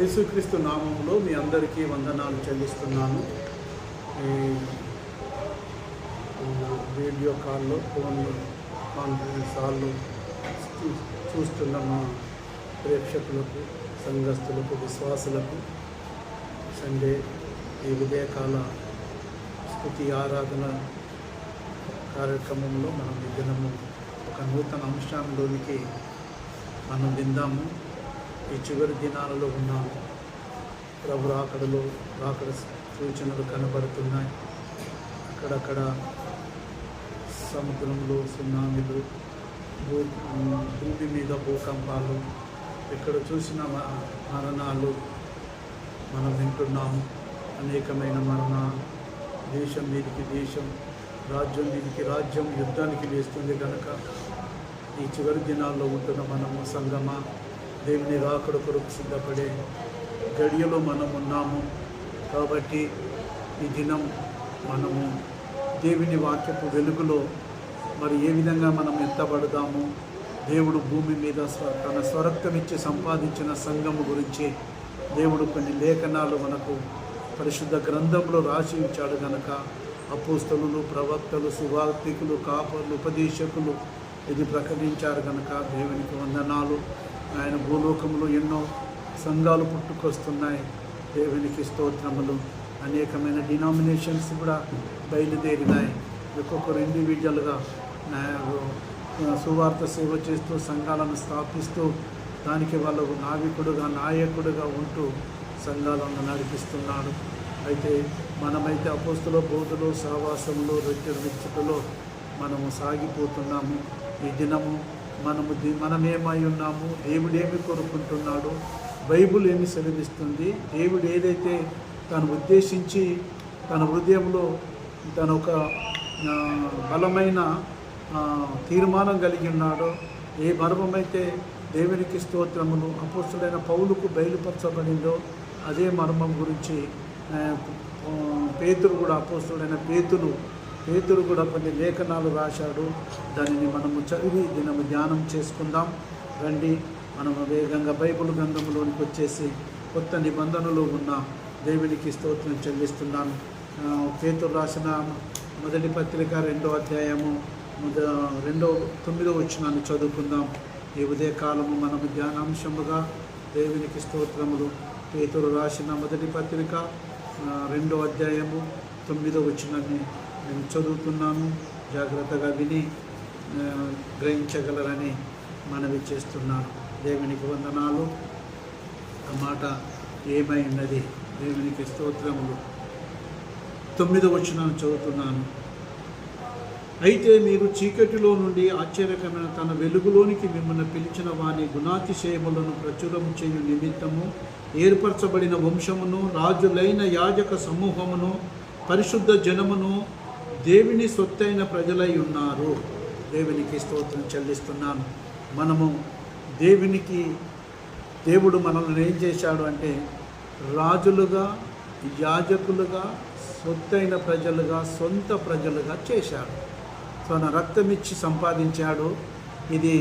యేసుక్రీస్తు నామములో మీ అందరికీ వందనాలు చెల్లిస్తున్నాను. ఈ వీడియో కాల్లో ఫోన్ కాన్ఫరెన్స్ హాల్లో చూస్తున్న మా ప్రేక్షకులకు, సంఘస్థులకు, విశ్వాసులకు సండే ఈ ఉదయకాల స్తుతి ఆరాధన కార్యక్రమంలో మనం ఈ దినము ఒక నూతన అంశంలోనికి మనం విందాము. ఈ చివరి దినాలలో ఉన్నాము. ప్రభు రాకడ సూచనలు కనబడుతున్నాయి. అక్కడక్కడ సముద్రంలో సునామీలు, భూమి మీద భూకంపాలు, ఎక్కడ చూసిన మరణాలు మనం వింటున్నాము. అనేకమైన మరణాలు, దేశం మీదికి దేశం, రాజ్యం మీదికి రాజ్యం యుద్ధానికి వేస్తుంది కనుక ఈ చివరి దినాల్లో ఉంటున్న మనము సంగమా, దేవుని రాకడ కొరకు సిద్ధపడే గడియలో మనం ఉన్నాము. కాబట్టి ఈ దినం మనము దేవుని వాక్యపు వెలుగులో మరి ఏ విధంగా మనం ఎత్తబడదాము, దేవుడు భూమి మీద తన స్వరక్తమిచ్చి సంపాదించిన సంఘము గురించి దేవుడు కొన్ని లేఖనాలు మనకు పరిశుద్ధ గ్రంథంలో రాసి ఇచ్చాడు కనుక అపోస్తలులు, ప్రవక్తలు, సువార్తికులు, కాపర్లు, ఉపదేశకులు ఇది ప్రకటించారు కనుక దేవునికి వందనాలు. ఆయన భూలోకంలో ఎన్నో సంఘాలు పుట్టుకొస్తున్నాయి. దేవునికి స్తోత్రములు. అనేకమైన డినామినేషన్స్ కూడా బయలుదేరినాయి. ఒక్కొక్కరు ఇండివిజువల్గా సువార్త సేవ చేస్తూ సంఘాలను స్థాపిస్తూ దానికి వాళ్ళు నాయకుడుగా ఉంటూ సంఘాలను నడిపిస్తున్నాడు. అయితే మనమైతే అపోస్తుల బోధలో, సహవాసంలో, రొట్టెలో మనము సాగిపోతున్నాము. ఈ దినము మనమేమై ఉన్నాము, దేవుడేమి కోరుకుంటున్నాడు, బైబిల్ ఏమి సెలవిస్తుంది, దేవుడు ఏదైతే తను ఉద్దేశించి తన హృదయంలో తను ఒక బలమైన తీర్మానం కలిగి ఉన్నాడో, ఏ మర్మమైతే దేవునికి స్తోత్రములు అపోస్తులైన పౌలుకు బయలుపరచబడిందో అదే మర్మం గురించి పేతురు కూడా, అపోస్తులైన పేతురు కూడా కొన్ని లేఖనాలు రాశాడు. దానిని మనము చదివి దినము ధ్యానం చేసుకుందాం. రండి, మనము వేగంగా బైబిల్ గ్రంథంలోనికి వచ్చేసి కొత్త నిబంధనలో ఉన్న దేవునికి స్తోత్రం చెల్లిస్తున్నాను. పేతురు రాసిన మొదటి పత్రిక 2వ అధ్యాయము 9వ వచనాన్ని చదువుకుందాం. ఈ ఉదయకాలము మనము ధ్యానాంశముగా దేవునికి స్తోత్రములు. పేతురు రాసిన మొదటి పత్రిక 2వ అధ్యాయము 9వ వచనాన్ని నేను చదువుతున్నాను. జాగ్రత్తగా విని గ్రహించగలరని మనవి చేస్తున్నాను. దేవునికి వందనాలు. ఆ మాట ఏమై ఉన్నది? దేవునికి స్తోత్రములు. 9వ వచనాన్ని చదువుతున్నాను. అయితే మీరు చీకటిలో నుండి ఆశ్చర్యకరమైన తన వెలుగులోనికి మిమ్మల్ని పిలిచిన వాని గుణాతిశయములను ప్రచురము చేయు నిమిత్తము ఏర్పరచబడిన వంశమును, రాజులైన యాజక సమూహమును, పరిశుద్ధ జనమును, దేవుని సొత్తైన ప్రజలై ఉన్నారు. దేవునికి స్తోత్రం చెల్లిస్తున్నాను. మనము దేవుడు మనల్ని ఏం చేశాడు అంటే రాజులుగా, యాజకులుగా, సొత్తైన ప్రజలుగా, సొంత ప్రజలుగా చేశాడు. తన రక్తమిచ్చి సంపాదించాడు. ఇది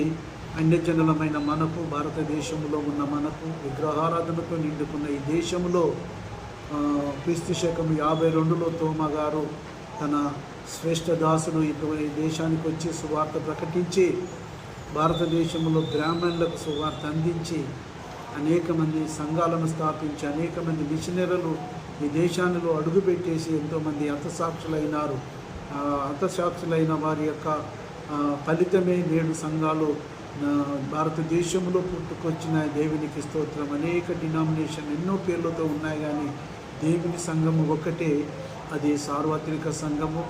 అన్యజనులమైన మనకు, భారతదేశంలో ఉన్న మనకు, విగ్రహారాధనతో నిండుకున్న ఈ దేశంలో క్రీస్తు శకం 52లో తోమా గారు తన శ్రేష్ఠ దాసుడు ఈ దేశానికి వచ్చి సువార్త ప్రకటించి భారతదేశంలో గ్రామీణులకు సువార్త అందించి అనేక మంది సంఘాలను స్థాపించి అనేక మంది మిషనరీలు ఈ దేశాలలో అడుగుపెట్టేసి ఎంతోమంది హతసాక్షులైన వారి యొక్క ఫలితమే నేడు సంఘాలు భారతదేశంలో పుట్టుకొచ్చిన దేవునికి స్తోత్రం. అనేక డినామినేషన్ ఎన్నో పేర్లతో ఉన్నాయి, కానీ దేవుని సంఘము ఒకటే. అది సార్వత్రిక సంఘము,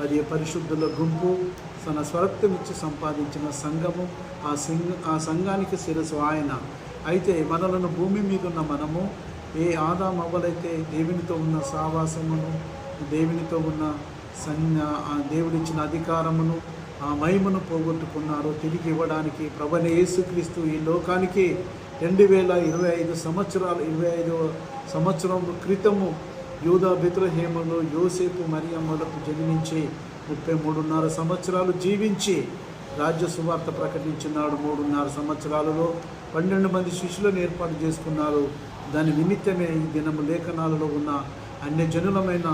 అది పరిశుద్ధుల గుంపు, తన స్వరక్తమిచ్చి సంపాదించిన సంఘము. ఆ సంఘానికి శిరస్సు ఆయన. అయితే మనలను భూమి మీద ఉన్న మనము ఏ ఆదాము అవ్వలైతే దేవునితో ఉన్న సావాసమును, దేవునితో ఉన్న దేవుడిచ్చిన అధికారమును, ఆ మహిమను పోగొట్టుకున్నారో తిరిగి ఇవ్వడానికి ప్రభువైన యేసుక్రీస్తు ఈ లోకానికి 2025 సంవత్సరం క్రితము యూదా బెత్లెహేములో యోసేపు మరియమ్మలకు జన్మించి 33.5 సంవత్సరాలు జీవించి రాజ్య సువార్త ప్రకటించినాడు. 3.5 సంవత్సరాలలో 12 మంది శిష్యులను ఏర్పాటు చేసుకున్నారు. దాని నిమిత్తమే ఈ దినము లేఖనాలలో ఉన్న అన్యజనులమైన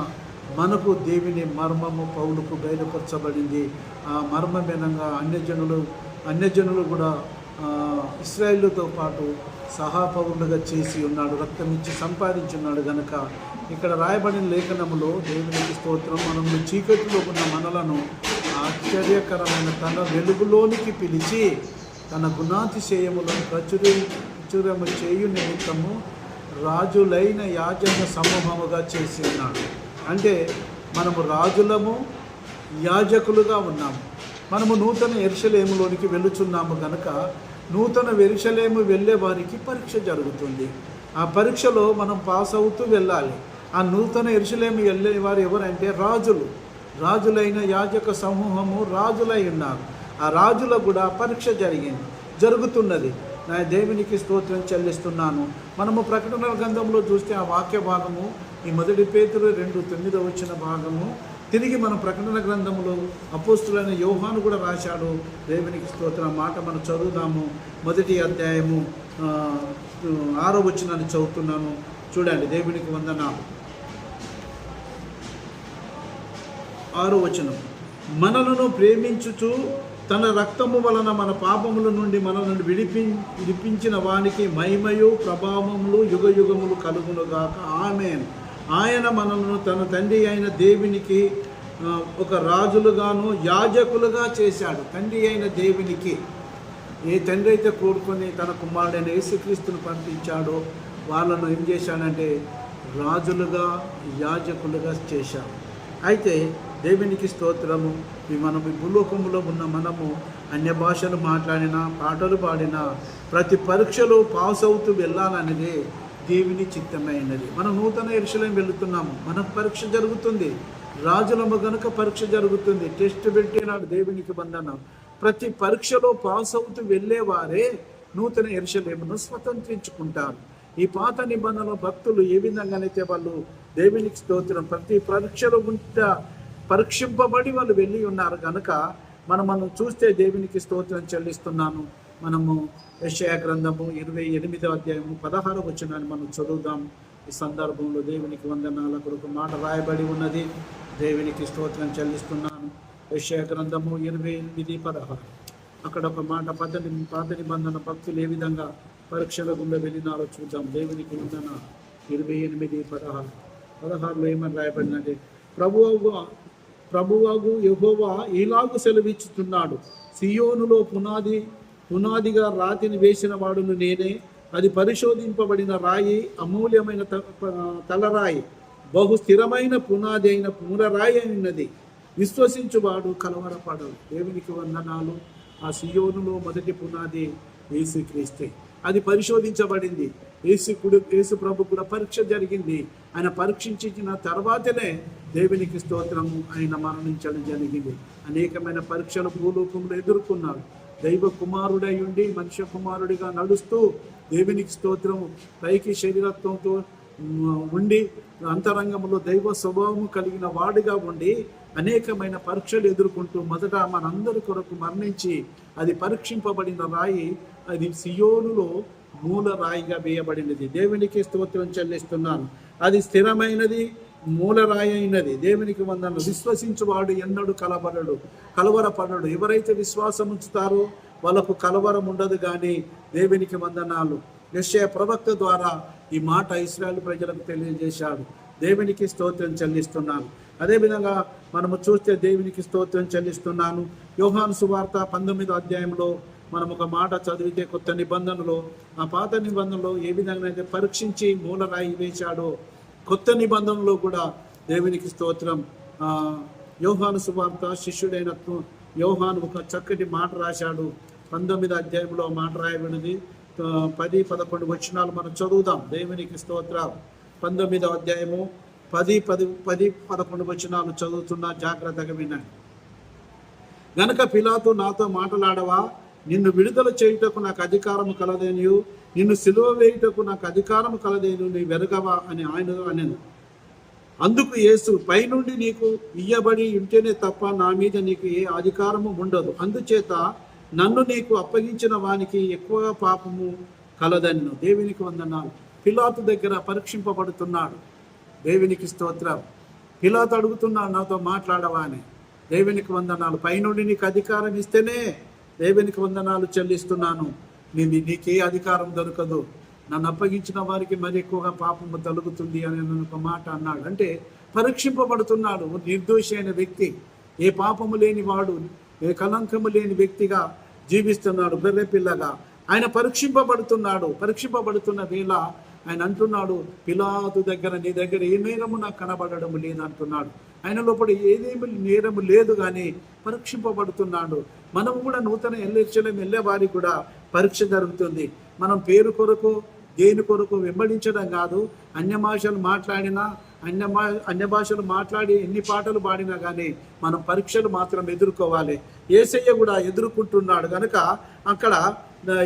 మనకు దేవుని మర్మము పౌలుకు బయలుపరచబడింది. ఆ మర్మమేనంగా అన్యజనులు కూడా ఇశ్రాయేలుతో పాటు సహాపౌరులుగా చేసి ఉన్నాడు, రక్తం ఇచ్చి సంపాదించున్నాడు. గనక ఇక్కడ రాయబడిన లేఖనములో దేవునికి స్తోత్రం, మనము చీకటిలో ఉన్న మనలను ఆశ్చర్యకరమైన తన వెలుగులోనికి పిలిచి తన గుణాతిశయములను ప్రచురము చేయు నిమిత్తము రాజులైన యాజక సమూహముగా చేసి ఉన్నాడు. అంటే మనము రాజులము, యాజకులుగా ఉన్నాము. మనము నూతన యెరూషలేములోనికి వెళ్ళుచున్నాము కనుక నూతన యెరూషలేము వెళ్ళే వారికి పరీక్ష జరుగుతుంది. ఆ పరీక్షలో మనం పాస్ అవుతూ వెళ్ళాలి. ఆ నూతన యెరూషలేము వెళ్ళే వారు ఎవరంటే రాజులైన యాజక సమూహము రాజులై ఉన్నారు. ఆ రాజులకు కూడా పరీక్ష జరుగుతున్నది. నా దేవునికి స్తోత్రం చెల్లిస్తున్నాను. మనము ప్రకటన గ్రంథంలో చూస్తే ఆ వాక్య భాగము ఈ 1 పేతురు 2:9 భాగము తిరిగి మన ప్రకటన గ్రంథంలో అపోస్తులైన యోహాను కూడా రాశాడు. దేవునికి స్తోత్రం. మాట మనం చదువుదాము. 1వ అధ్యాయము 6వ వచనాన్ని చదువుతున్నాను. చూడండి, దేవునికి వందనాలు. 6వ వచనం, మనలను ప్రేమించుచు తన రక్తము వలన మన పాపముల నుండి మనలను విడిపించిన వానికి మహిమయు ప్రభావములు యుగయుగములు కలుగునుగాక. ఆమేన్. ఆయన మనలను తన తండ్రి అయిన దేవునికి ఒక రాజులుగాను యాజకులుగా చేశాడు. తండ్రి అయిన దేవునికి ఏ తండ్రి అయితే కోరుకొని తన కుమారుడైన యేసుక్రీస్తును పంపించాడో వాళ్ళను ఏం చేశాడంటే రాజులుగా యాజకులుగా చేశాడు. అయితే దేవునికి స్తోత్రము. మనం ఈ భూలోకంలో ఉన్న మనము అన్య భాషలు మాట్లాడినా పాటలు పాడినా ప్రతి పరీక్షలో పాస్ అవుతూ వెళ్ళాలనేది దేవుని చిత్తమైనది. మనం నూతన యెరూషలేము వెళుతున్నాము, మనకు పరీక్ష జరుగుతుంది. రాజులము గనుక పరీక్ష జరుగుతుంది. టెస్ట్ పెట్టినాడు. దేవునికి వందనం. ప్రతి పరీక్షలో పాస్ అవుతూ వెళ్ళేవారే నూతన యెరూషలేమును స్వతంత్రించుకుంటారు. ఈ పాత నిబంధనల భక్తులు ఏ విధంగానైతే వాళ్ళు దేవునికి స్తోత్రం ప్రతి పరీక్షలో పరీక్షింపబడి వాళ్ళు వెళ్ళి ఉన్నారు కనుక మనం చూస్తే దేవునికి స్తోత్రం చెల్లిస్తున్నాను. మనము యెషయా గ్రంథము 28వ అధ్యాయము 16వ వచనాన్ని మనం చదువుదాం. ఈ సందర్భంలో దేవునికి వందనాల కొరకు మాట రాయబడి ఉన్నది. దేవునికి స్తోత్రం చెల్లిస్తున్నాను. యెషయా గ్రంథము 28:16 అక్కడ ఒక మాట పాత నిబంధన భక్తులు ఏ విధంగా పరీక్షల గుండా వెళ్ళినారో చూద్దాం. దేవునికి వందన 28:16 ఏమని రాయబడినది, ప్రభువగు యెహోవా ఇలాగు సెలవిచ్చుతున్నాడు, సియోనులో పునాదిగా రాతిని వేసిన వాడును నేనే, అది పరిశోధింపబడిన రాయి, అమూల్యమైన తలరాయి, బహు స్థిరమైన పునాది అయిన మూలరాయి అయినది, విశ్వసించువాడు కలవరపడడు. దేవునికి వందనాలు. ఆ సియోనులో మొదటి పునాది యేసుక్రీస్తే. అది పరిశోధించబడింది. యేసు ప్రభు కూడా పరీక్ష జరిగింది. ఆయన పరీక్షించిన తర్వాతనే దేవునికి స్తోత్రము ఆయన మరణించడం జరిగింది. అనేకమైన పరీక్షలు భూలోకంలో ఎదుర్కొన్నాడు. దైవ కుమారుడై ఉండి మనుష్య కుమారుడిగా నడుస్తూ దేవునికి స్తోత్రము పైకి శరీరత్వంతో ఉండి అంతరంగంలో దైవ స్వభావము కలిగిన వాడిగా ఉండి అనేకమైన పరీక్షలు ఎదుర్కొంటూ మొదట మనందరి కొరకు మరణించి అది పరీక్షింపబడిన రాయి అది సియోనులో మూల రాయిగా వేయబడినది. దేవునికి స్తోత్రం చెల్లిస్తున్నాను. అది స్థిరమైనది, మూలరాయి అయినది. దేవునికి వందనలు. విశ్వసించువాడు ఎన్నడూ కలవరపడడు. ఎవరైతే విశ్వాసం ఉంచుతారో వాళ్ళకు కలవరం ఉండదు. కానీ దేవునికి వందనాలు. యెషయా ప్రవక్త ద్వారా ఈ మాట ఇశ్రాయేలు ప్రజలకు తెలియజేశాడు. దేవునికి స్తోత్రం చెల్లిస్తున్నాను. అదేవిధంగా మనము చూస్తే దేవునికి స్తోత్రం చెల్లిస్తున్నాను. యోహాను సువార్త 19వ అధ్యాయంలో మనం ఒక మాట చదివితే కొత్త నిబంధనలో ఆ పాత నిబంధనలో ఏ విధంగా అయితే పరీక్షించి మూలరాయి వేశాడో కొత్త నిబంధనలో కూడా దేవునికి స్తోత్రం. యోహాను సువార్త శిష్యుడైన యోహాను ఒక చక్కటి మాట రాశాడు. 19వ అధ్యాయంలో మాట రాయబడినది. 10-11 వచనాలు మనం చదువుదాం. దేవునికి స్తోత్రం. 19వ అధ్యాయము 10-11 వచనాలు చదువుతున్నా, జాగ్రత్తగా వినండి. గనక పిలాతు నాతో మాట్లాడవా, నిన్ను విడుదల చేయుటకు నాకు అధికారము కలదేనియు, నిన్ను సిలువ వేయుటకు నాకు అధికారము కలదేను నీ వెరగవా అని ఆయన అనెను. అందుకు యేసు, పైనుండి నీకు ఇయ్యబడి ఉంటేనే తప్ప నా మీద నీకు ఏ అధికారము ఉండదు. అందుచేత నన్ను నీకు అప్పగించిన వానికి ఎక్కువగా పాపము కలదన్ను. దేవునికి వందనాలు. పిలాతు దగ్గర పరీక్షింపబడుతున్నాడు. దేవునికి స్తోత్రం. పిలాతు అడుగుతున్నాడు, నాతో మాట్లాడవా అని. దేవునికి వందనాలు. పైనుండి నీకు అధికారం ఇస్తేనే దేవునికి వందనాలు చెల్లిస్తున్నాను. నీకే అధికారం దొరకదు. నన్ను అప్పగించిన వారికి మరి ఎక్కువగా పాపము తొలగుతుంది అని ఒక మాట అన్నాడు. అంటే పరీక్షింపబడుతున్నాడు. నిర్దోషి అయిన వ్యక్తి, ఏ పాపము లేని వాడు, ఏ కలంకము లేని వ్యక్తిగా జీవిస్తున్నాడు, బెర్రె పిల్లగా. ఆయన పరీక్షింపబడుతున్నాడు. పరీక్షింపబడుతున్న వేళ ఆయన అంటున్నాడు, పిలాతు దగ్గర నీ దగ్గర ఏ నేరము నాకు కనబడడం లేదు అంటున్నాడు. ఆయన లోపల ఏదేమి నేరము లేదు, కానీ పరీక్షింపబడుతున్నాడు. మనం కూడా నూతన ఎల్లెచ్చలం వెళ్ళే వారికి కూడా పరీక్ష జరుగుతుంది. మనం పేరు కొరకు దేని కొరకు వెంబడించడం కాదు. అన్య భాషలు మాట్లాడినా, అన్య భాషలు మాట్లాడి ఎన్ని పాటలు పాడినా కానీ మనం పరీక్షలు మాత్రం ఎదుర్కోవాలి. యేసయ్య కూడా ఎదుర్కొంటున్నాడు కనుక అక్కడ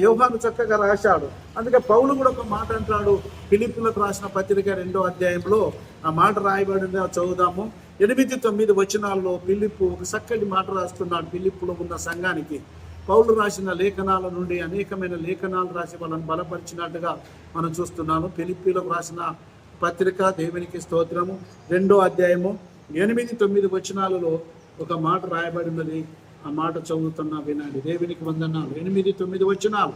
యోహాను చక్కగా రాశాడు. అందుకే పౌలు కూడా ఒక మాట అంటాడు. ఫిలిప్పీలకు రాసిన పత్రిక 2వ అధ్యాయంలో ఆ మాట రాయబడింది, చదువుదాము. 8-9 వచనాల్లో ఫిలిప్పు ఒక చక్కటి మాట రాస్తున్నాడు ఫిలిప్పులో ఉన్న సంఘానికి. పౌలు రాసిన లేఖనాల నుండి అనేకమైన లేఖనాలు రాసి వాళ్ళని బలపరిచినట్టుగా మనం చూస్తున్నాము. ఫిలిప్పీలకు రాసిన పత్రిక, దేవునికి స్తోత్రము, 2వ అధ్యాయము 8-9 వచనాలలో ఒక మాట రాయబడినది. ఆ మాట చదువుతున్నా వినండి. దేవునికి వందనాలు. 8-9 వచనాలు.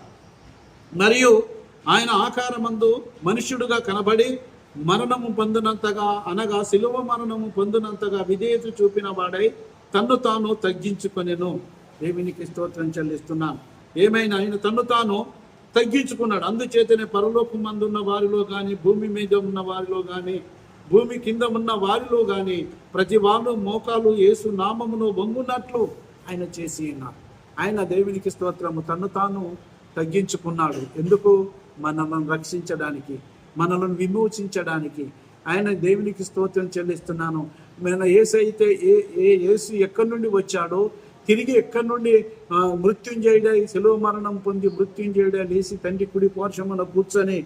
మరియు ఆయన ఆకారమందు మనుష్యుడుగా కనబడి మరణము పొందినంతగా, అనగా శిలువ మరణము పొందినంతగా విధేయత చూపిన వాడై తన్ను తాను తగ్గించుకొనెను. దేవునికి స్తోత్రం చెల్లిస్తున్నాను. ఏమైనా ఆయన తన్ను తాను తగ్గించుకున్నాడు. అందుచేతనే పరలోకమందున్న వారిలో కానీ, భూమి మీద ఉన్న వారిలో కానీ, భూమి కింద ఉన్న వారిలో కానీ ప్రతి వాళ్ళు మోకాలు యేసు నామమును వంగునట్లు ఆయన చేసి ఉన్నారు. ఆయన దేవునికి స్తోత్రము తన్ను తాను తగ్గించుకున్నాడు. ఎందుకు? మనల్ని రక్షించడానికి, మనల్ని విమోచించడానికి. ఆయన దేవునికి స్తోత్రం చెల్లిస్తున్నాను. మన యేసైతే యేసు ఎక్కడి నుండి వచ్చాడో, తిరిగి ఎక్కడి నుండి మృత్యుంజయుడై శిలువ మరణం పొంది మృత్యుంజయుడై లేచి తండ్రి కుడి పార్శ్వమున కూర్చొని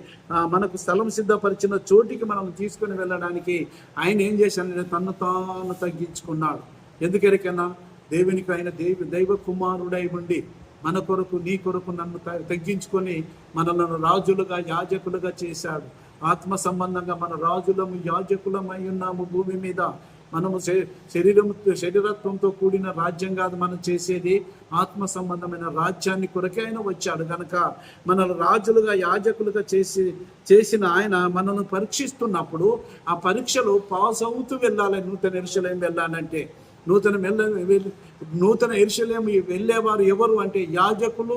మనకు స్థలం సిద్ధపరిచిన చోటికి మనం తీసుకుని వెళ్ళడానికి ఆయన ఏం చేశాడు? తన్ను తాను తగ్గించుకున్నాడు. ఎందుకెరికైనా దేవునికి ఆయన దైవ కుమారుడై ఉండి మన కొరకు, నీ కొరకు నన్ను తగ్గించుకొని మనలను రాజులుగా, యాజకులుగా చేశాడు. ఆత్మ సంబంధంగా మన రాజులము, యాజకులమై ఉన్నాము భూమి మీద. మనము శరీరత్వంతో కూడిన రాజ్యం కాదు మనం చేసేది, ఆత్మ సంబంధమైన రాజ్యాన్ని కొరకే ఆయన వచ్చాడు. కనుక మనల్ని రాజులుగా, యాజకులుగా చేసిన ఆయన మనల్ని పరీక్షిస్తున్నప్పుడు ఆ పరీక్షలో పాస్ అవుతూ వెళ్ళాలి. నూతన యెరూషలేము వెళ్ళాలంటే నూతన యెరూషలేము వెళ్ళేవారు ఎవరు అంటే యాజకులు,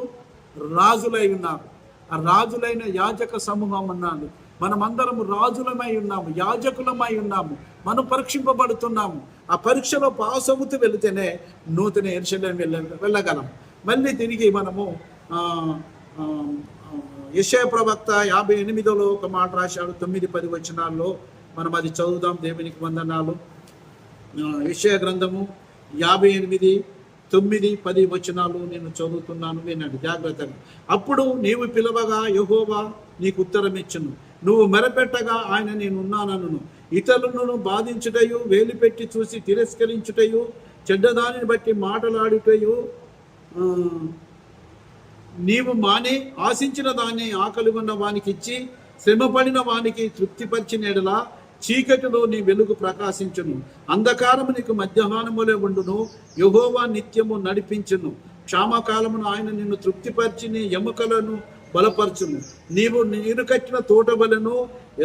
రాజులై ఉన్నారు. ఆ రాజులైన యాజక సమూహం అన్నాడు. మనమందరము రాజులమై ఉన్నాము, యాజకులమై ఉన్నాము. మనం పరీక్షింపబడుతున్నాము. ఆ పరీక్షలో పాస్ అవుతూ వెళితేనే నూతన యెరూషలేము వెళ్ళగలం. మళ్ళీ తిరిగి మనము యెషయా ప్రవక్త 58లో ఒక మాట రాశాడు. 9-10 వచనాల్లో మనం అది చదువుదాం. దేవునికి వందనాలు. యెషయా గ్రంథము 58:9-10 వచనాలు నేను చదువుతున్నాను, వినండి జాగ్రత్తగా. అప్పుడు నీవు పిలవగా యెహోవా నీకు ఉత్తరం ఇచ్చును, నువ్వు మెరపెట్టగా ఆయన నేనున్నానను. ఇతరులను బాధించుటయు, వేలిపెట్టి చూసి తిరస్కరించుటయు, చెడ్డదానిని బట్టి మాటలాడుటయు నీవు మాని ఆశించిన దాన్ని ఆకలి ఉన్న వానికి ఇచ్చి, శ్రమపడిన వానికి తృప్తిపరిచిన ఎడలా చీకటిలో నీ వెలుగు ప్రకాశించును. అంధకారము నీకు మధ్యాహ్నములే ఉండును. యెహోవా నిత్యము నడిపించును. క్షామకాలమును ఆయన నిన్ను తృప్తిపరిచి నీ ఎముకలను బలపరచును. నీవు నీరు కట్టిన తోట వలెను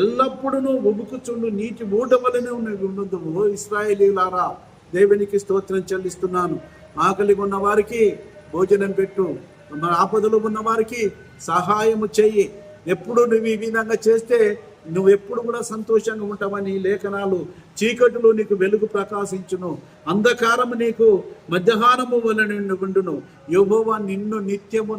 ఎల్లప్పుడూ ఉబుకుచుండు నీటి ఊట వలెను ఉండదు. ఓ ఇశ్రాయేలీయులారా, దేవునికి స్తోత్రం చెల్లిస్తున్నాను. ఆకలి ఉన్న వారికి భోజనం పెట్టు, ఆపదలు ఉన్న వారికి సహాయము చెయ్యి. ఎప్పుడు నువ్వు ఈ విధంగా చేస్తే నువ్వు ఎప్పుడు కూడా సంతోషంగా ఉంటావని లేఖనాలు. చీకటిలో నీకు వెలుగు ప్రకాశించును, అంధకారము నీకు మధ్యాహ్నము వలన ఉండును. యెహోవా నిన్ను నిత్యము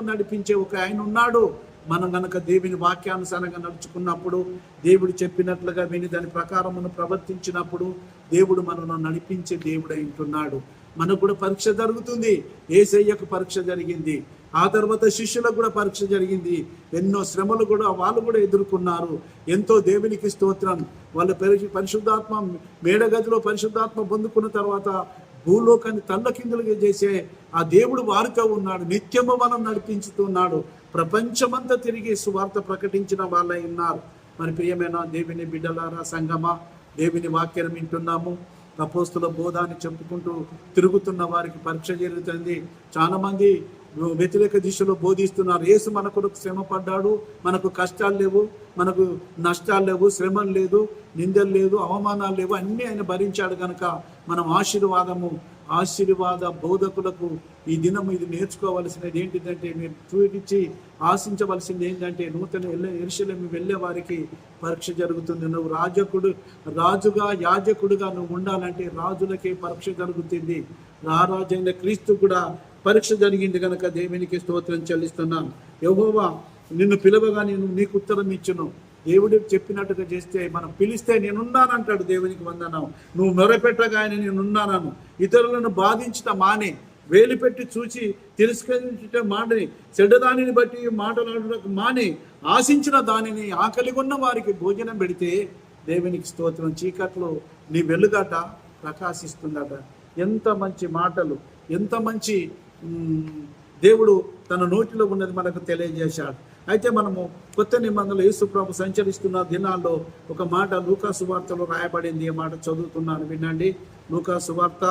నడిపించే ఒక ఆయన ఉన్నాడు. మనం గనక దేవుని వాక్యానుసారంగా నడుచుకున్నప్పుడు, దేవుడు చెప్పినట్లుగా విని దాని ప్రకారమును ప్రవర్తించినప్పుడు దేవుడు మనల్ని నడిపించే దేవుడు ఉంటున్నాడు. మనకు కూడా పరీక్ష జరుగుతుంది. యేసయ్యకు పరీక్ష జరిగింది, ఆ తర్వాత శిష్యులకు కూడా పరీక్ష జరిగింది. ఎన్నో శ్రమలు కూడా వాళ్ళు కూడా ఎదుర్కొన్నారు. ఎంతో దేవునికి స్తోత్రం. వాళ్ళ పరిశుద్ధాత్మ మేడగదిలో పరిశుద్ధాత్మ పొందుకున్న తర్వాత భూలోకాన్ని తల్లకిందులుగా చేసే ఆ దేవుడు వారితో ఉన్నాడు. నిత్యము మనం నడిపించుతున్నాడు. ప్రపంచమంతా తిరిగి సువార్త ప్రకటించిన వాళ్ళై ఉన్నారు. మరి ప్రియమైన దేవుని బిడ్డలారా, సంగమా, దేవుని వాక్యం వింటున్నాము. అపోస్తుల బోధ అని చెప్పుకుంటూ తిరుగుతున్న వారికి పరీక్ష జరుగుతుంది. చాలా మంది వ్యతిరేక దిశలో బోధిస్తున్నారు. యేసు మన కొరకు శ్రమ పడ్డాడు, మనకు కష్టాలు లేవు, మనకు నష్టాలు లేవు, శ్రమలు లేదు, నిందలు లేదు, అవమానాలు లేవు, అన్నీ ఆయన భరించాడు కనుక మనం ఆశీర్వాద బోధకులకు ఈ దినం ఇది నేర్చుకోవాల్సినది ఏంటిదంటే, మీరు చూపించి ఆశించవలసింది ఏంటంటే, నూతన యెరూషలేము వెళ్ళే వారికి పరీక్ష జరుగుతుంది. నువ్వు రాజుగా యాజకుడుగా నువ్వు ఉండాలంటే రాజులకే పరీక్ష జరుగుతుంది. రారాజైన క్రీస్తు కూడా పరీక్ష జరిగింది కనుక దేవునికి స్తోత్రం చెల్లిస్తున్నాను. యెహోవా నిన్ను పిలవగా నీకు ఉత్తరం ఇచ్చును. దేవుడు చెప్పినట్టుగా చేస్తే, మనం పిలిస్తే నేనున్నానంటాడు. దేవునికి వందనం. నువ్వు మొరపెట్టగా ఆయన నేనున్నాను. ఇతరులను బాధించట మానే, వేలు పెట్టి చూసి తిరస్కరించట మాని, చెడ్డదానిని బట్టి మాట్లాడటం మాని, ఆశించిన దానిని ఆకలిగొన్న వారికి భోజనం పెడితే దేవునికి స్తోత్రం. చీకట్లో నీ వెలుగట ప్రకాశిస్తుందట. ఎంత మంచి మాటలు, ఎంత మంచి దేవుడు తన నోటిలో ఉన్నది మనకు తెలియజేశాడు. అయితే మనము కొత్త నిబంధనలో యేసు ప్రభు సంచరిస్తున్న దినాల్లో ఒక మాట లూకా సువార్తలో రాయబడింది. ఈ మాట చదువుతున్నాను, వినండి. లూకా సువార్త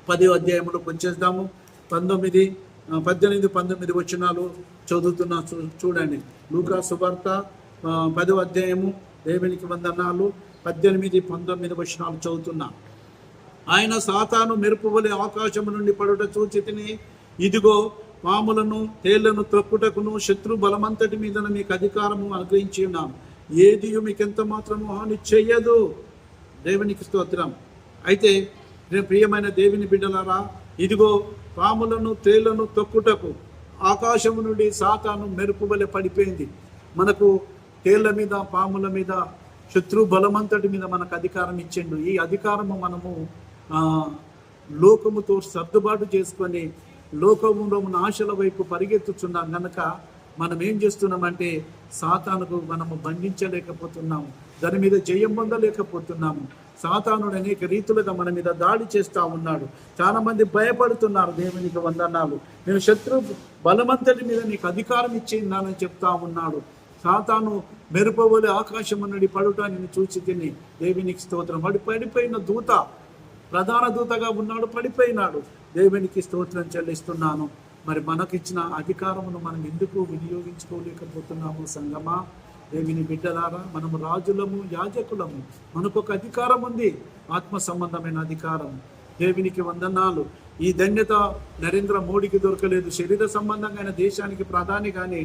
10వ అధ్యాయంలోకి వచ్చేద్దాము. 18-19 వచనాలు చదువుతున్నా, చూడండి. లూకా సువార్త 10వ అధ్యాయము, దేవునికి వందనాలు, 18-19 వచనాలు చదువుతున్నా. ఆయన సాతాను మెరుపు వలె ఆకాశము నుండి పడుట చూచి తిని, ఇదిగో పాములను తేళ్లను త్రొక్కుటకును శత్రు బలమంతటి మీద మీకు అధికారము అనుగ్రహించి ఉన్నాం, ఏది మీకెంత మాత్రము హాని చెయ్యదు. దేవునికి స్తోత్రం. అయితే ప్రియమైన దేవుని బిడ్డలారా, ఇదిగో పాములను తేళ్లను తొక్కుటకు ఆకాశము నుండి సాతాను మెరుపు వలె పడిపోయింది. మనకు తేళ్ల మీద, పాముల మీద, శత్రు బలమంతటి మీద మనకు అధికారం ఇచ్చిండు. ఈ అధికారము మనము లోకముతో సర్దుబాటు చేసుకొని లోకములో ఆశల వైపు పరిగెత్తుచున్నాం కనుక మనం ఏం చేస్తున్నామంటే, సాతానుకు మనము బంధించలేకపోతున్నాము, దాని మీద జయం పొందలేకపోతున్నాము. సాతానుడు అనేక రీతులుగా మన మీద దాడి చేస్తూ ఉన్నాడు. చాలా మంది భయపడుతున్నారు. దేవునికి వందనాలు. నేను శత్రు బలమంతటి మీద నీకు అధికారం ఇచ్చిందానని చెప్తా ఉన్నాడు. సాతాను మెరుపవలి ఆకాశం నుండి పడుటాన్ని చూసి తిని, దేవునికి స్తోత్రం. వాడు పడిపోయిన దూత, ప్రధాన దూతగా ఉన్నాడు, పడిపోయినాడు. దేవునికి స్తోత్రం చెల్లిస్తున్నాను. మరి మనకిచ్చిన అధికారమును మనం ఎందుకు వినియోగించుకోలేకపోతున్నాము? సంగమా, దేవుని బిడ్డలారా, మనము రాజులము, యాజకులము. మనకు ఒక అధికారం ఉంది, ఆత్మ సంబంధమైన అధికారం. దేవునికి వందనాలు. ఈ ధన్యత నరేంద్ర మోడీకి దొరకలేదు. శరీర సంబంధంగా ఆయన దేశానికి ప్రధాని, కానీ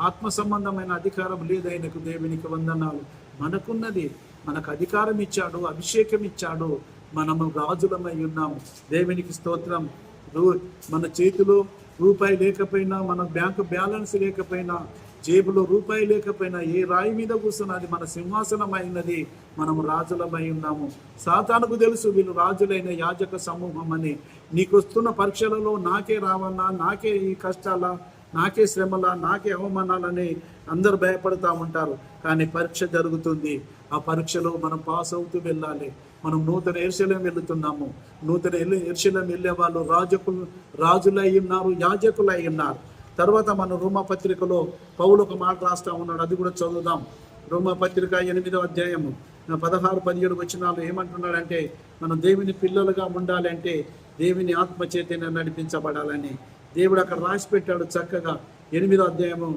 ఆత్మ సంబంధమైన అధికారం లేదు ఆయనకు. దేవునికి వందనాలు. మనకున్నది, మనకు అధికారం ఇచ్చాడు, అభిషేకం ఇచ్చాడు. మనము రాజులమై ఉన్నాము. దేవునికి స్తోత్రం. మన చేతిలో రూపాయి లేకపోయినా, మన బ్యాంకు బ్యాలెన్స్ లేకపోయినా, జేబులో రూపాయి లేకపోయినా, ఏ రాయి మీద కూర్చున్నది మన సింహాసనం అయినది. మనము రాజులమై ఉన్నాము. సాతానుకు తెలుసు వీళ్ళు రాజులైన యాజక సమూహం అని. నీకు వస్తున్న పరీక్షలలో నాకే రావన్నా, నాకే ఈ కష్టాల, నాకే శ్రమల, నాకే అవమానాలని అందరూ భయపడుతూ ఉంటారు. కానీ పరీక్ష జరుగుతుంది. ఆ పరీక్షలో మనం పాస్ అవుతూ వెళ్ళాలి. మనం నూతన యెరూషలేము వెళుతున్నాము. నూతన యెరూషలేము వెళ్ళే వాళ్ళు రాజులై ఉన్నారు, యాజకులై ఉన్నారు. తర్వాత మనం రోమాపత్రికలో పౌలు ఒక మాట రాస్తా ఉన్నాడు, అది కూడా చదువుదాం. రోమాపత్రిక 8వ అధ్యాయము 16-17 వచనాలు ఏమంటున్నాడంటే, మనం దేవుని పిల్లలుగా ఉండాలంటే దేవుని ఆత్మచేతనే నడిపించబడాలని దేవుడు అక్కడ రాసి పెట్టాడు చక్కగా. 8వ అధ్యాయము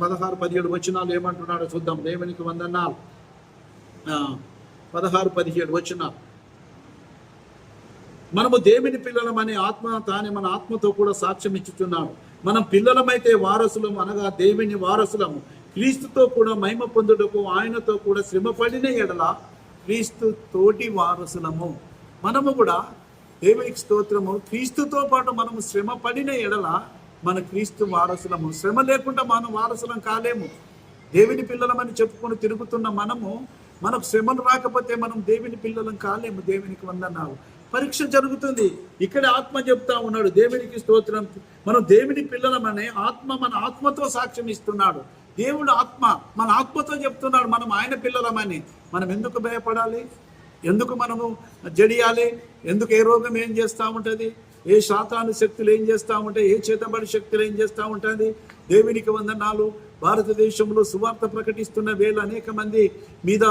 16-17 వచనాలు ఏమంటున్నాడో చూద్దాం. దేవునికి వందనాలు. 16-17 వచనాలు. మనము దేవుని పిల్లలమనే ఆత్మ తానే మన ఆత్మతో కూడా సాక్ష్యం ఇచ్చుచున్నాడు. మనం పిల్లలమైతే వారసులము, అనగా దేవుని వారసులము, క్రీస్తుతో కూడా మహిమ పొందుటకు ఆయనతో కూడా శ్రమ పడిన ఎడల క్రీస్తు తోటి వారసులము. మనము కూడా దేవునికి స్తోత్రము, క్రీస్తుతో పాటు మనము శ్రమ పడిన ఎడల మన క్రీస్తు వారసులము. శ్రమ లేకుండా మనం వారసులం కాలేము. దేవుని పిల్లలమని చెప్పుకొని తిరుగుతున్న మనకు శ్రమలు రాకపోతే మనం దేవుని పిల్లలం కాలేము. దేవునికి వందనాలు. పరీక్ష జరుగుతుంది. ఇక్కడ ఆత్మ చెప్తా ఉన్నాడు, దేవునికి స్తోత్రం, మనం దేవుని పిల్లలమనే ఆత్మ మన ఆత్మతో సాక్ష్యం ఇస్తున్నాడు. దేవుడు ఆత్మ మన ఆత్మతో చెప్తున్నాడు మనం ఆయన పిల్లలమని. మనం ఎందుకు భయపడాలి? ఎందుకు మనము జడియాలి? ఎందుకు ఏ రోగం ఏం చేస్తూ ఉంటుంది? ఏ శాతాను శక్తులు ఏం చేస్తూ ఉంటాయి? ఏ చేతబడి శక్తులు ఏం చేస్తూ ఉంటుంది? దేవునికి వందనాలు. భారతదేశంలో సువార్త ప్రకటిస్తున్న వేళ అనేక మంది మీద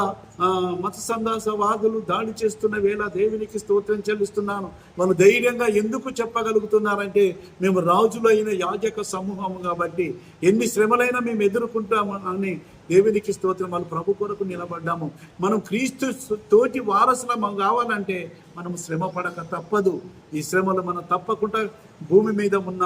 మత సందేశవాదులు దాడి చేస్తున్న వేళ దేవునికి స్తోత్రం చెల్లిస్తున్నాను. వాళ్ళు ధైర్యంగా ఎందుకు చెప్పగలుగుతున్నారంటే మేము రాజులైన యాజక సమూహము కాబట్టి ఎన్ని శ్రమలైనా మేము ఎదుర్కొంటాము అని దేవునికి స్తోత్రం. వాళ్ళు ప్రభు కొరకు నిలబడ్డాము. మనం క్రీస్తు తోటి వారసులం కావాలంటే మనం శ్రమ పడక తప్పదు. ఈ శ్రమలు మనం తప్పకుండా భూమి మీద ఉన్న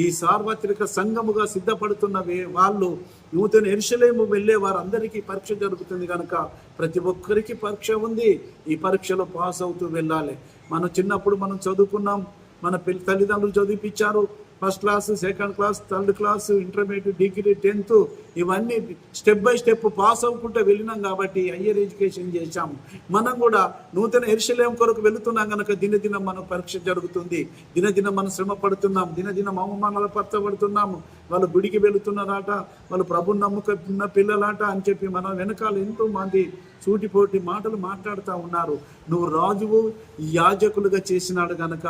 ఈ సార్వత్రిక సంఘముగా సిద్ధపడుతున్న వాళ్ళు నూతన యెరూషలేము వెళ్ళే వారందరికీ పరీక్ష జరుగుతుంది కనుక ప్రతి ఒక్కరికి పరీక్ష ఉంది. ఈ పరీక్షలో పాస్ అవుతూ వెళ్ళాలి. మనం చిన్నప్పుడు మనం చదువుకున్నాం, మన తల్లిదండ్రులు చదివిపించారు. First class, second class, third class, intermediate, degree, 10th ఇవన్నీ స్టెప్ బై స్టెప్ పాస్ అవ్వకుంటూ వెళ్ళినాం కాబట్టి హయ్యర్ ఎడ్యుకేషన్ చేశాము. మనం కూడా నూతన యెరూషలేము కొరకు వెళుతున్నాం కనుక దినదినం మన పరీక్ష జరుగుతుంది. దినదినం మనం శ్రమ పడుతున్నాం, దినదినం అవమానాలు పరచబడుతున్నాము. వాళ్ళు గుడికి వెళుతున్నారట, వాళ్ళు ప్రభుని నమ్ముకున్న పిల్లలాట అని చెప్పి మన వెనకాల ఎంతో మంది సూటిపోటి మాటలు మాట్లాడుతూ ఉన్నారు. నువ్వు రాజువు యాజకులుగా చేసినాడు గనక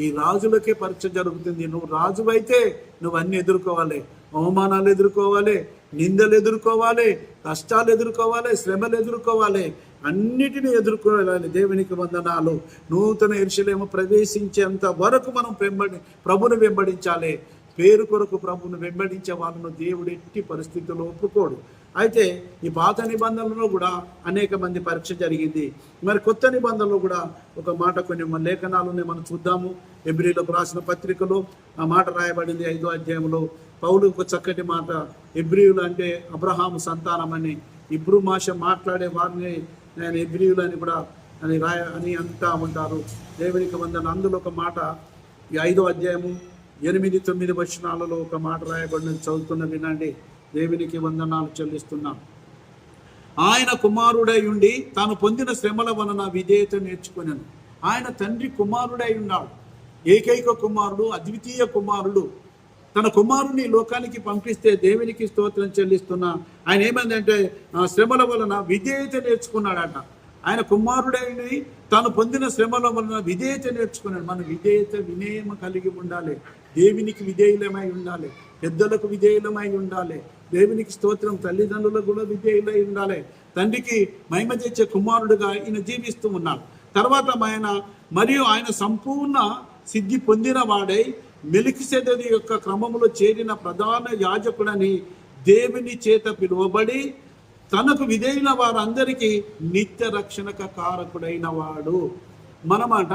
ఈ రాజులకే పరీక్ష జరుగుతుంది. నువ్వు రాజు అయితే నువ్వు అన్ని ఎదుర్కోవాలి. అవమానాలు ఎదుర్కోవాలి, నిందలు ఎదుర్కోవాలి, కష్టాలు ఎదుర్కోవాలి, శ్రమలు ఎదుర్కోవాలి, అన్నిటినీ ఎదుర్కోవాలి. దేవునికి వందనాలు. నూతన యెరూషలేము ప్రవేశించేంత వరకు మనం ప్రభుని వెంబడించాలి. పేరు కొరకు ప్రభుని వెంబడించే వాళ్ళను దేవుడు ఎట్టి పరిస్థితుల్లో ఒప్పుకోడు. అయితే ఈ పాత నిబంధనలో కూడా అనేక మంది పరీక్ష జరిగింది. మరి కొత్త నిబంధనలో కూడా ఒక మాట, కొన్ని లేఖనాలని మనం చూద్దాము. హెబ్రీలకు రాసిన పత్రికలో ఆ మాట రాయబడింది 5వ అధ్యాయంలో. పౌలు ఒక చక్కటి మాట, హెబ్రీయులు అంటే అబ్రహాము సంతానం అని, ఇబ్రూ భాష మాట్లాడే వారిని నేను హెబ్రీయులు అని కూడా అని అంటా ఉంటారు. దేవునికి వందన. అందులో ఒక మాట, ఈ 5వ అధ్యాయము 8-9 వచనాలలో ఒక మాట రాయబడినది, చదువుతున్న వినండి. దేవునికి వందనాలు చెల్లిస్తున్నాం. ఆయన కుమారుడై ఉండి తాను పొందిన శ్రమల వలన విధేయత నేర్చుకున్నాను. ఆయన తండ్రి కుమారుడై ఉన్నాడు, ఏకైక కుమారుడు, అద్వితీయ కుమారుడు. తన కుమారుని లోకానికి పంపిస్తే దేవునికి స్తోత్రం చెల్లిస్తున్నా. ఆయన ఏమైందంటే శ్రమల వలన విధేయత నేర్చుకున్నాడట. ఆయన కుమారుడైన తాను పొందిన శ్రమల వలన విధేయత నేర్చుకున్నాడు. మన విధేయత, వినయం కలిగి ఉండాలి. దేవునికి విధేయులమై ఉండాలి, పెద్దలకు విధేయులమై ఉండాలి. దేవునికి స్తోత్రం. తల్లిదండ్రులకు కూడా విధేయులై ఉండాలి. తండ్రికి మహిమ తెచ్చే కుమారుడుగా ఈయన జీవిస్తూ ఉన్నాడు. తర్వాత ఆయన సంపూర్ణ సిద్ధి పొందిన వాడై మెల్కీసెదెకు యొక్క క్రమములో చేరిన ప్రధాన యాజకుడని దేవుని చేత పిలువబడి తనకు విధేయుల వారందరికీ నిత్య రక్షణక కారకుడైన వాడు. మనమాట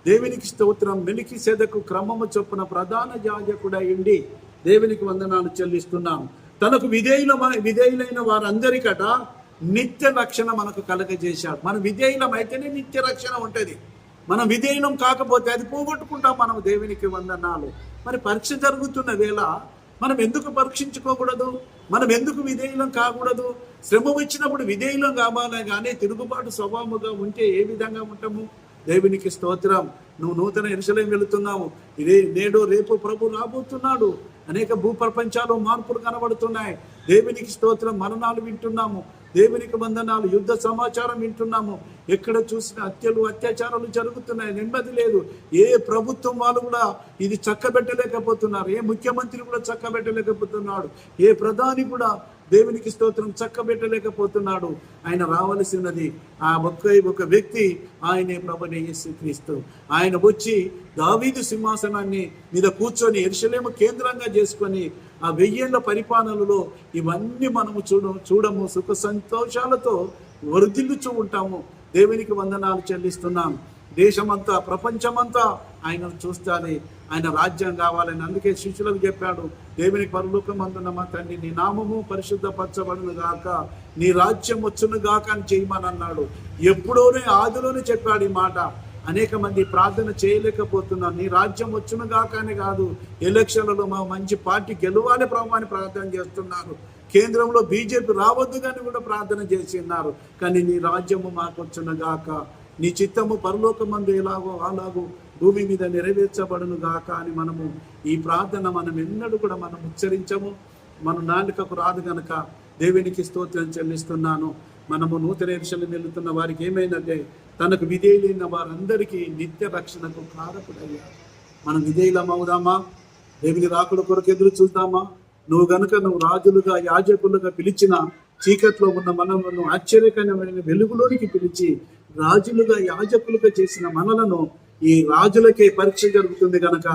దేవునికి స్తోత్రం. మెల్కీసెదెకు క్రమము చొప్పున ప్రధాన యాజకుడై ఉండి దేవునికి వందనాలు చెల్లిస్తున్నాం. తనకు విధేయులైన వారందరికట నిత్య రక్షణ మనకు కలగజేశాడు. మన విధేయులం అయితేనే నిత్య రక్షణ ఉంటుంది. మనం విధేయులం కాకపోతే అది పోగొట్టుకుంటాం. మనం దేవునికి వందనాలు. మరి పరీక్ష జరుగుతున్న వేళ మనం ఎందుకు పరీక్షించుకోకూడదు? మనం ఎందుకు విధేయులం కాకూడదు? శ్రమ వచ్చినప్పుడు విధేయులం కావాలే కానీ తిరుగుబాటు స్వభావముగా ఉంటే ఏ విధంగా ఉంటాము? దేవునికి స్తోత్రం. నువ్వు నూతన యెరూషలేము వెళుతున్నావు. నేడు రేపు ప్రభు రాబోతున్నాడు. అనేక భూప్రపంచాలు మార్పులు కనబడుతున్నాయి. దేవునికి స్తోత్రం. మరణాలు వింటున్నాము. దేవునికి వందనాలు. యుద్ధ సమాచారం వింటున్నాము. ఎక్కడ చూసిన హత్యలు, అత్యాచారాలు జరుగుతున్నాయి. నెమ్మది లేదు. ఏ ప్రభుత్వం వాళ్ళు కూడా ఇది చక్కబెట్టలేకపోతున్నారు. ఏ ముఖ్యమంత్రి కూడా చక్కబెట్టలేకపోతున్నాడు. ఏ ప్రధాని కూడా దేవునికి స్తోత్రం చక్కబెట్టలేకపోతున్నాడు. ఆయన రావలసినది ఒక వ్యక్తి, ఆయనే ప్రభువైన యేసుక్రీస్తు. ఆయన వచ్చి దావీదు సింహాసనాన్ని మీద కూర్చొని యెరూషలేము కేంద్రంగా చేసుకొని ఆ 1000 ఏళ్ల పరిపాలనలో ఇవన్నీ మనము చూడము, సుఖ సంతోషాలతో వర్ధిల్లుచూ ఉంటాము. దేవునికి వందనాలు చెల్లిస్తున్నాం. దేశమంతా, ప్రపంచమంతా ఆయనను చూస్తాలి. ఆయన రాజ్యం కావాలని అందుకే శిష్యులకు చెప్పాడు, దేవునికి పరలోకమందున్న మా తండ్రి నీ నామము పరిశుద్ధపరచబడును గాక, నీ రాజ్యం వచ్చును గాక అని చేయమని అన్నాడు. ఎప్పుడోనే ఆదిలోనే చెప్పాడు ఈ మాట. అనేక మంది ప్రార్థన చేయలేకపోతున్నారు. నీ రాజ్యం వచ్చును గాక అని కాదు, ఎలక్షన్లలో మా మంచి పార్టీ గెలవాలి ప్రభు అని ప్రార్థన చేస్తున్నారు. కేంద్రంలో బీజేపీ రావద్దు కానీ కూడా ప్రార్థన చేసి ఉన్నారు. కానీ నీ రాజ్యము మాకు వచ్చును గాక, నీ చిత్తము పరలోకమందు ఎలాగో అలాగూ భూమి మీద నెరవేర్చబడును గాక అని మనము ఈ ప్రార్థన మనం ఎన్నడూ కూడా మనం ఉచ్చరించము. మన నాలుకకు రాదు గనక దేవునికి స్తోత్రం చెల్లిస్తున్నాను. మనము నూతన యెరూషలేము వెళుతున్న వారికి ఏమైందంటే తనకు విధేయులైన వారందరికీ నిత్య రక్షణకు కారకుడయ్యారు. మనం విధేయులం అవుదామా? దేవుని రాకుడ కొరకు ఎదురు చూద్దామా? నువ్వు రాజులుగా యాజకులుగా పిలిచిన చీకట్లో ఉన్న మనలను ఆశ్చర్యకరమైన వెలుగులోనికి పిలిచి రాజులుగా యాజకులుగా చేసిన మనలను ఈ రాజులకే పరీక్ష జరుగుతుంది కనుక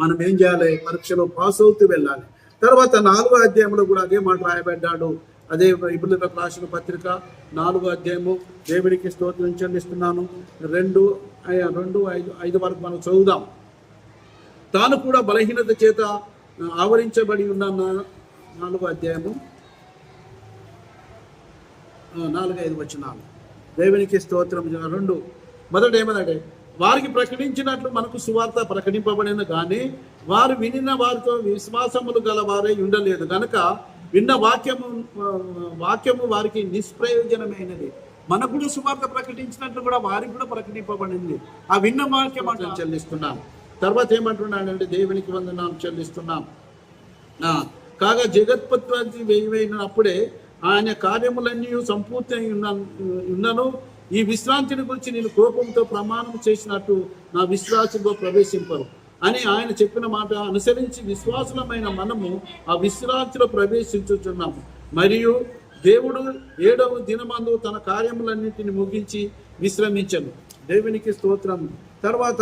మనం ఏం చేయాలి? పరీక్షలో పాస్ అవుతూ వెళ్ళాలి. తర్వాత 4వ అధ్యాయంలో కూడా అదే మాట రాయబడ్డాడు. అదే ఇబ్రీయులకు రాసిన పత్రిక 4వ అధ్యాయము. దేవునికి స్తోత్రం చెల్లిస్తున్నాను. 2:5 వరకు మనం చదువుదాం. తాను కూడా బలహీనత చేత ఆవరించబడి ఉన్న 4వ అధ్యాయము 4-5 వచనాలు. దేవునికి స్తోత్రం. 2 మొదట ఏమన్నాడే? వారికి ప్రకటించినట్లు మనకు సువార్త ప్రకటింపబడిన కానీ వారు వినిన వారితో విశ్వాసములు గల వారే ఉండలేదు కనుక విన్న వాక్యము వారికి నిష్ప్రయోజనమైనది. మనకు కూడా సువార్త ప్రకటించినట్లు కూడా వారికి కూడా ప్రకటింపబడింది. ఆ విన్న వాక్యం అంటే చెల్లిస్తున్నాం. తర్వాత ఏమంటున్నాడంటే దేవునికి వందనాలు చెల్లిస్తున్నాం. కాగా జగత్పత్తి వేయినప్పుడే ఆయన కార్యములన్నీ సంపూర్తి ఉన్నను ఈ విశ్రాంతిని గురించి నేను కోపంతో ప్రమాణం చేసినట్టు నా విశ్వాసంలో ప్రవేశింపరు అని ఆయన చెప్పిన మాట అనుసరించి విశ్వాసులమైన మనము ఆ విశ్రాంతిలో ప్రవేశించుచున్నాము. మరియు దేవుడు 7వ దినమందు తన కార్యములన్నింటిని ముగించి విశ్రమించను. దేవునికి స్తోత్రం. తర్వాత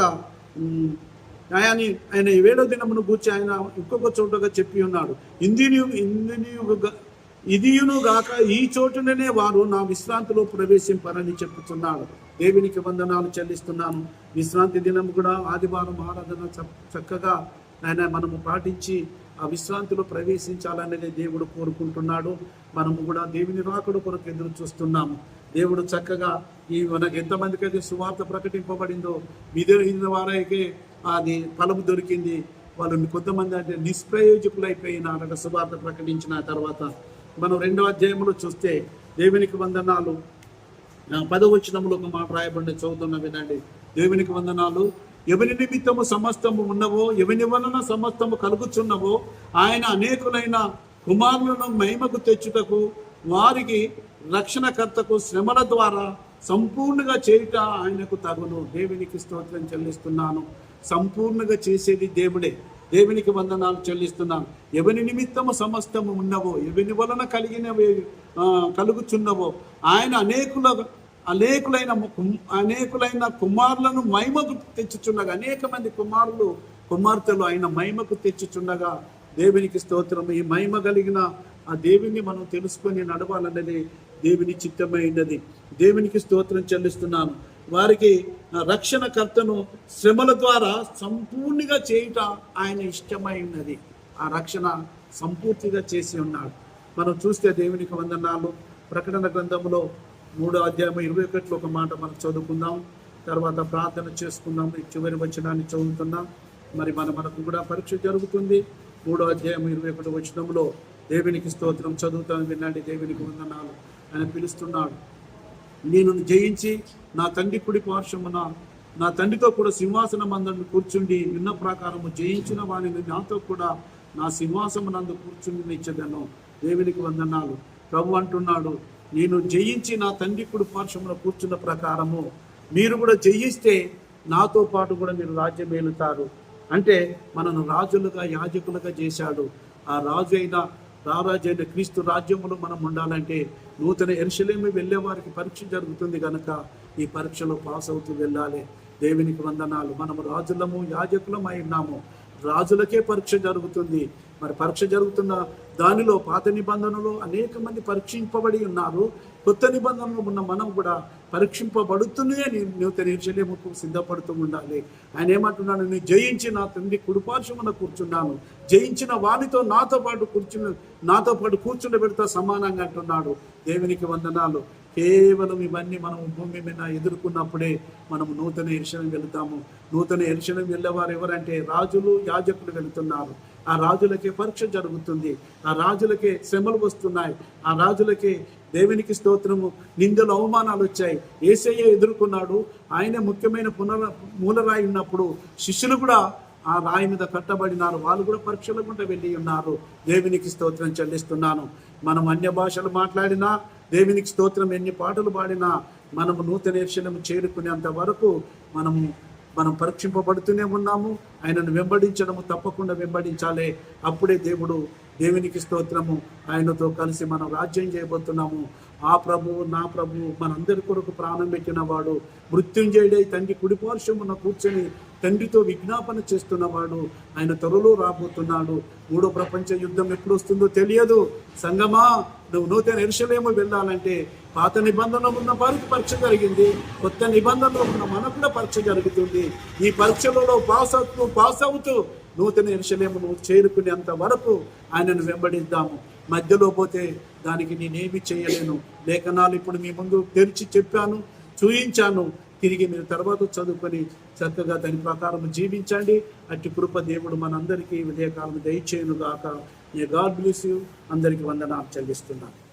ఆయన 7వ దినమును గూర్చి ఆయన ఇంకొక చోటగా చెప్పి ఉన్నాడు. ఇదియును గాక ఈ చోటునే వారు నా విశ్రాంతిలో ప్రవేశింపరని చెప్పుతున్నాడు. దేవునికి వందనాలు చెల్లిస్తున్నాను. విశ్రాంతి దినం కూడా ఆదివారం ఆరాధన చక్కగా మనము పాటించి ఆ విశ్రాంతిలో ప్రవేశించాలనేది దేవుడు కోరుకుంటున్నాడు. మనము కూడా దేవుని రాకడ కొరకు ఎదురు చూస్తున్నాము. దేవుడు చక్కగా మనకు ఎంతమందికి అయితే సువార్త ప్రకటింపబడిందో విధులైన వారైతే అది ఫలము దొరికింది. వాళ్ళు కొంతమంది అంటే నిష్ప్రయోజకులు అయిపోయినారట సువార్త ప్రకటించిన తర్వాత. మనం 2వ అధ్యాయంలో చూస్తే దేవునికి వందనాలు 10వ వచనంలో ఒక మాట రాయబడి చదువుతున్న వినండి. దేవునికి వందనాలు. ఎవరి నిమిత్తము సమస్తము ఉన్నవో ఎవరి వలన సమస్తము కలుగుచున్నవో ఆయన అనేకులైన కుమారులను మహిమకు తెచ్చుటకు వారికి రక్షణకర్తకు శ్రమల ద్వారా సంపూర్ణంగా చేయుట ఆయనకు తగును. దేవునికి స్తోత్రం చెల్లిస్తున్నాను. సంపూర్ణంగా చేసేది దేవుడే. దేవునికి వందనాలు చెల్లిస్తున్నాను. ఎవరి నిమిత్తము సమస్తము ఉన్నవో ఎవరి వలన కలుగుచున్నవో ఆయన అనేకులైన కుమారులను మహిమకు తెచ్చుచుండగా అనేక మంది కుమార్తెలు ఆయన మహిమకు తెచ్చుచుండగా దేవునికి స్తోత్రం. ఈ మహిమ కలిగిన ఆ దేవుని మనం తెలుసుకొని నడవాలన్నది దేవుని చిత్తమైనది. దేవునికి స్తోత్రం చెల్లిస్తున్నాను. వారికి రక్షణకర్తను శ్రమల ద్వారా సంపూర్ణంగా చేయుట ఆయన ఇష్టమై ఉన్నది. ఆ రక్షణ సంపూర్తిగా చేసి ఉన్నాడు. మనం చూస్తే దేవునికి వందనాలు. ప్రకటన గ్రంథంలో 3వ అధ్యాయం 21 ఒక మాట మనం చదువుకుందాం. తర్వాత ప్రార్థన చేసుకుందాం. చివరి వచనాన్ని చదువుతున్నాం. మరి మనకు కూడా పరీక్ష జరుగుతుంది. 3వ అధ్యాయం 21 వచనంలో దేవునికి స్తోత్రం చదువుతాను వినండి. దేవునికి వందనాలు. ఆయన పిలుస్తున్నాడు. నేను జయించి నా తండ్రి కుడి పార్శ్వమున నా తండ్రితో కూడా సింహాసనం అందరిని కూర్చుండి విన్న ప్రకారము జయించిన వాడిని నాతో కూడా నా సింహాసమునందు కూర్చుండి నిచ్చదను. దేవునికి వందనాలు. ప్రభు అంటున్నాడు, నేను జయించి నా తండ్రి కుడి పార్శ్వమున కూర్చున్న ప్రకారము మీరు కూడా జయిస్తే నాతో పాటు కూడా మీరు రాజ్యం ఏలుతారు. అంటే మనను రాజులుగా యాజకులుగా చేశాడు. ఆ రారాజైన క్రీస్తు రాజ్యములో మనం ఉండాలంటే నూతన యెరూషలేము వెళ్ళే వారికి పరీక్ష జరుగుతుంది కనుక ఈ పరీక్షలో పాస్ అవుతూ వెళ్ళాలి. దేవునికి వందనాలు. మనము రాజులము యాజకులమై ఉన్నాము. రాజులకే పరీక్ష జరుగుతుంది. మరి పరీక్ష జరుగుతున్న దానిలో పాత నిబంధనలో అనేక మంది పరీక్షింపబడి ఉన్నారు. కొత్త నిబంధనలో ఉన్న మనం కూడా పరీక్షింపబడుతూనే నూతన యెరూషలేముకు సిద్ధపడుతూ ఉండాలి. ఆయన ఏమంటున్నాడు? నేను జయించి నా తండ్రి కుడిపార్శ్వమున కూర్చున్నాను. జయించిన వానితో నాతో పాటు కూర్చుండబెడతా సమానంగా అంటున్నాడు. దేవునికి వందనాలు. కేవలం ఇవన్నీ మనం భూమి మీద ఎదుర్కొన్నప్పుడే మనము నూతన యెరూషలేము వెళుతాము. నూతన యెరూషలేము వెళ్ళేవారు ఎవరంటే రాజులు యాజకులు వెళుతున్నారు. ఆ రాజులకే పరీక్ష జరుగుతుంది. ఆ రాజులకే శ్రమలు వస్తున్నాయి. ఆ రాజులకే దేవునికి స్తోత్రము నిందలు అవమానాలు వచ్చాయి. యేసయ్య ఎదుర్కొన్నాడు. ఆయన ముఖ్యమైన మూలరాయి ఉన్నప్పుడు శిష్యులు కూడా ఆ రాయి మీద కట్టబడినారు. వాళ్ళు కూడా పరీక్షల గుండా వెళ్ళి ఉన్నారు. దేవునికి స్తోత్రం చెల్లిస్తున్నాను. మనం అన్య భాషలు మాట్లాడినా దేవునికి స్తోత్రం ఎన్ని పాటలు పాడినా మనము నూతన యెరూషలేము చేరుకునేంత వరకు మనం పరీక్షింపబడుతూనే ఉన్నాము. ఆయనను వెంబడించడము తప్పకుండా వెంబడించాలి. అప్పుడే దేవుడు దేవునికి స్తోత్రము. ఆయనతో కలిసి మనం రాజ్యం చేయబోతున్నాము. ఆ ప్రభువు, నా ప్రభువు, మనందరి కొరకు ప్రాణం పెట్టిన వాడు, మృత్యుంజయుడై తండ్రి కుడిపార్శ్వమున కూర్చొని తండ్రితో విజ్ఞాపన చేస్తున్నవాడు, ఆయన త్వరలో రాబోతున్నాడు. మూడో ప్రపంచ యుద్ధం ఎప్పుడు వస్తుందో తెలియదు. సంగమా, నువ్వు నూతన యెరూషలేము వెళ్ళాలంటే పాత నిబంధనలో ఉన్న వారికి పరీక్ష జరిగింది, కొత్త నిబంధనలో ఉన్న మనకు కూడా పరీక్ష జరుగుతుంది. ఈ పరీక్షలలో పాస్ అవుతూ నూతన యెరూషలేమును చేరుకునేంత వరకు ఆయనను వెంబడిద్దాము. మధ్యలో పోతే దానికి నేనేమి చేయలేను. లేఖనాలు ఇప్పుడు మీ ముందు తెరిచి చెప్పాను, చూయించాను. తిరిగి మీరు తర్వాత చదువుకొని చక్కగా దాని ప్రకారం జీవించండి. అట్టి కృప దేవుడు మనందరికీ ఉదయకాలం దయచేయును గాక. God bless you. అందరికీ వందనాలు చెల్లిస్తున్నాను.